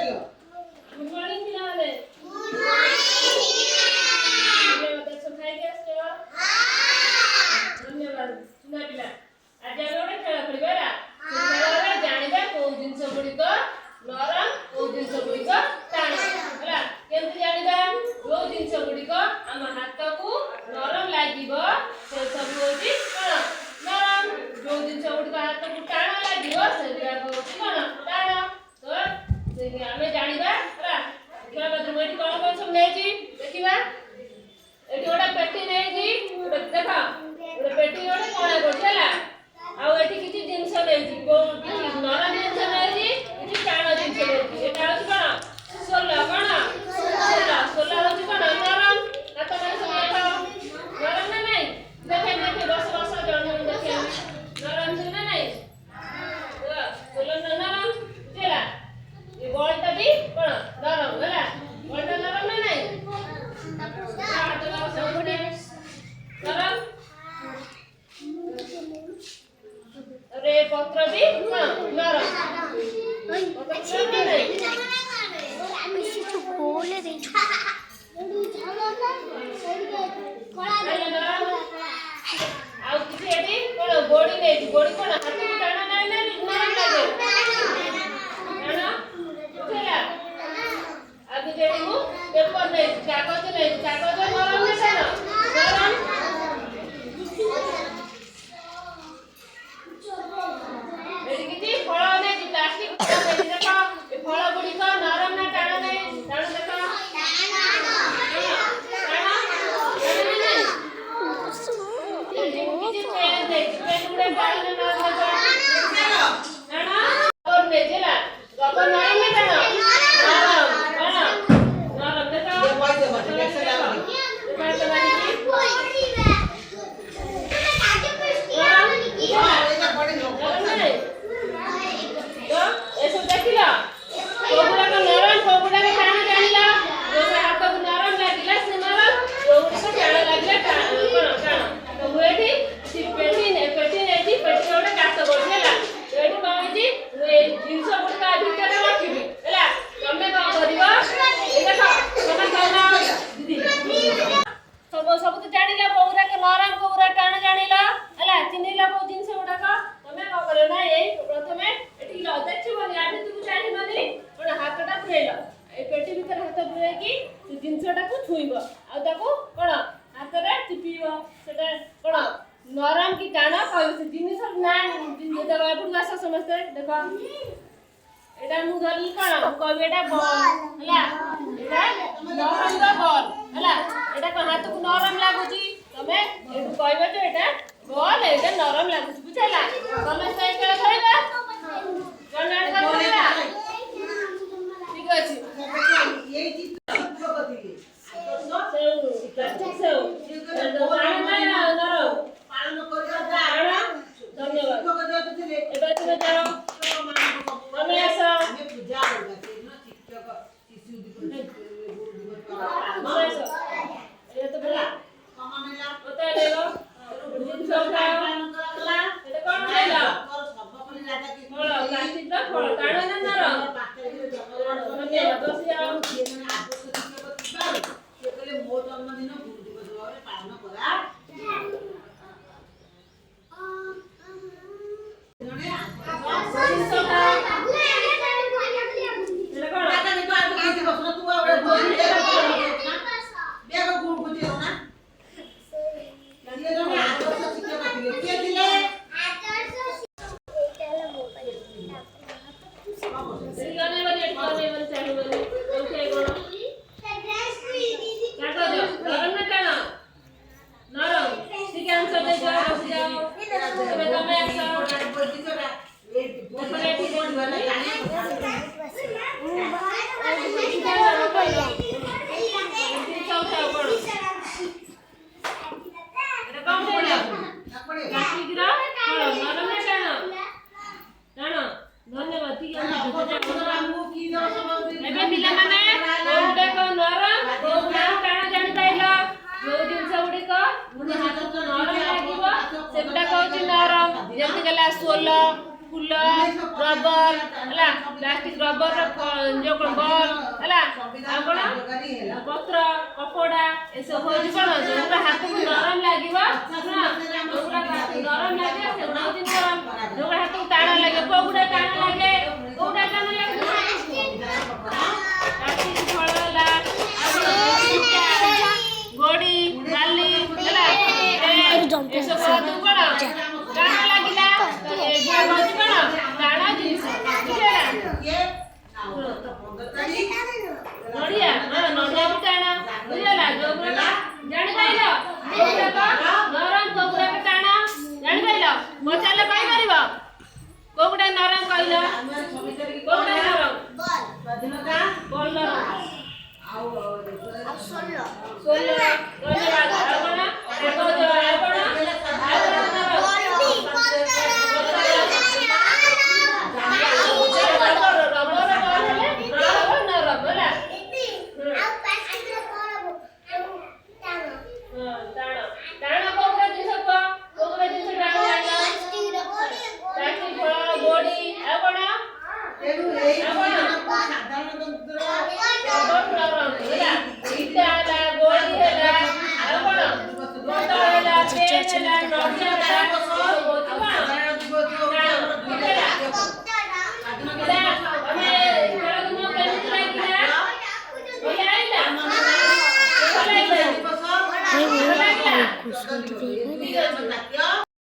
good morning पिलाने good morning धन्यवाद सब खाई के आछो धन्यवाद सुना पिला आज हम गोटे खेल खेलिबा खेलरे जानिबा को जिंस गुडी को नरम को जिंस गुडी को टाण हला केमति जानिबा जो जिंस गुडी को हम हाथ को नरम लागिबो से सब होची कोन नरम जो जिंस गुडी को हाथ को टाण लागिबो से को कोन टाण तो हमें जानिबा हला देखा बद्र मोटी कोन कोन सब नेजी देखिबा एठी ओडा पेटी नेजी देखा ओडा पेटी ओडा कोन कोठला आ एठी किछि जिंस नेजी को किछि नरम जिंस नेजी किछि टाण जिंस नेजी एटा होची कोन सोला कोन सोला सोला होची कोन नरम ना तो माने सब देखा नरम ना नहीं देखे देखे बस बस जण देखे नरम छै ना नहीं सोला नरम बुझला ये बॉलटा भी कोन नरम होला बॉलटा नरम ना नहीं हाथ लगाओ सबने नरम अरे पत्र भी कोन नरम पत्र ना नहीं আমি কিছু বলে দেই ଆଉ କିଛି ଏଠି କୋଣ ଗୋଡି ନେଇଛି ଗୋଡି କୋଣ ହାତକୁ ଟାଣ ନାହିଁ ନା ନରମ ଲାଗେ ଟାଣ ବୁଝିଲା ଆଉ କିଛି ଏଠି ମୁଁ ପେପର ନେଇଛି କାଗଜ ନରମ ନା ଟାଣ ନରମ ଏଠି କିଛି ଫଳ ନେଇଛି ପ୍ଲାଷ୍ଟିକ ଫଳ ନେଇଛି ଦେଖ ଏ ଫଳ ଗୁଡିକ ନରମ ନା ଟାଣ ନାହିଁ ଟାଣ ଦେଖ सब तो जानिला बहुरा के नरम बहुरा टाण जानिला हला चिन्हिला बहु जिंस गुडा का तमे का करे ना एई प्रथमे एठी ल देखिबनी आबे तू जानिबनी कोन हातटा पुरेला ए पेटी भीतर हाथ पुरे की से जिंसटा को छुइबो आ ताको कोन हातरे टिपिबो सेटा कोन नरम की टाण कहबो से जिनिस ना देबा पुरवास समस्त देखो एटा मु धरली कोन कहबे एटा बॉल हला एटा नरम दा बॉल हला एटा को हाथ को नरम लागुची तमे एटु कहबे तो एटा बॉल एटा नरम लागुची बुझला तमे सही करे धरबा जनाड करबा ठीक अछि एई चित्र कथिले सेउ प्लास्टिक सेउ पानी नै नरम पालन करिया जा धन्यवाद एबे तुमे जाओ तमे आसा हमें पूजा होगा तेना शिक्षक शिशु दिवस ये तो बोला कमानेला पता लेलो जिन सब खाला एटा कोन लेला और सब पनि लागा कि फळ प्लास्टिक दा फळ काढा ना नरम धन्यवाद बस आओ ये कहले मोर जन्मदिन गुरु दिवस भाବରେ ପାଳନ କରା धन्यवाद ठीक है ରବର ହେଲା ପ୍ଲାଷ୍ଟିକ ରବର ଯୋଉ କଣ ବଲ ହେଲା ଆଉ କଣ ପତ୍ର କପଡା ଏସବୁ ହଉଛି କଣ ଯୋଉଗୁରା ହାତକୁ ନରମ ଲାଗିବ ଯୋଉଗୁରା ନରମ ଲାଗିବ ସେଗୁଡା ହଉଛି ନରମ ଯୋଉଗୁରା ହାତକୁ ଟାଣ ଲାଗେ କୋଉଗୁଡା ଟାଣ ଲାଗେ କୋଉଟା ଟାଣ ଲାଗେ ପ୍ଲାଷ୍ଟିକ ଫଳ ହେଲା ଗୋଡି ବାଲି ହେଲା ଏସବୁ ହଉଛି କଣ ଟାଣ ଲାଗିଲା ଏଗୁଡା ହଉଛି କଣ ଟାଣ ଜିନିଷ ବୁଝିଲା ନଡ଼ିଆ ନଡ଼ିଆ ବି ଟାଣ ବୁଝିଲା ଯୋଉଗୁଡା ଜାଣିପାରିଲ ଯୋଉଗୁଡାକ ନରମ କୋଉଗୁଡାକ ଟାଣ ଜାଣିପାରିଲ ପଚାରିଲେ କହିପାରିବ କୋଉଗୁଡା ନରମ କହିଲ କୋଉଗୁଡା ନରମ ବଲ ନରମ ସୋଲ ଆଉ କଣ କାଗଜ ଆଉ କଣ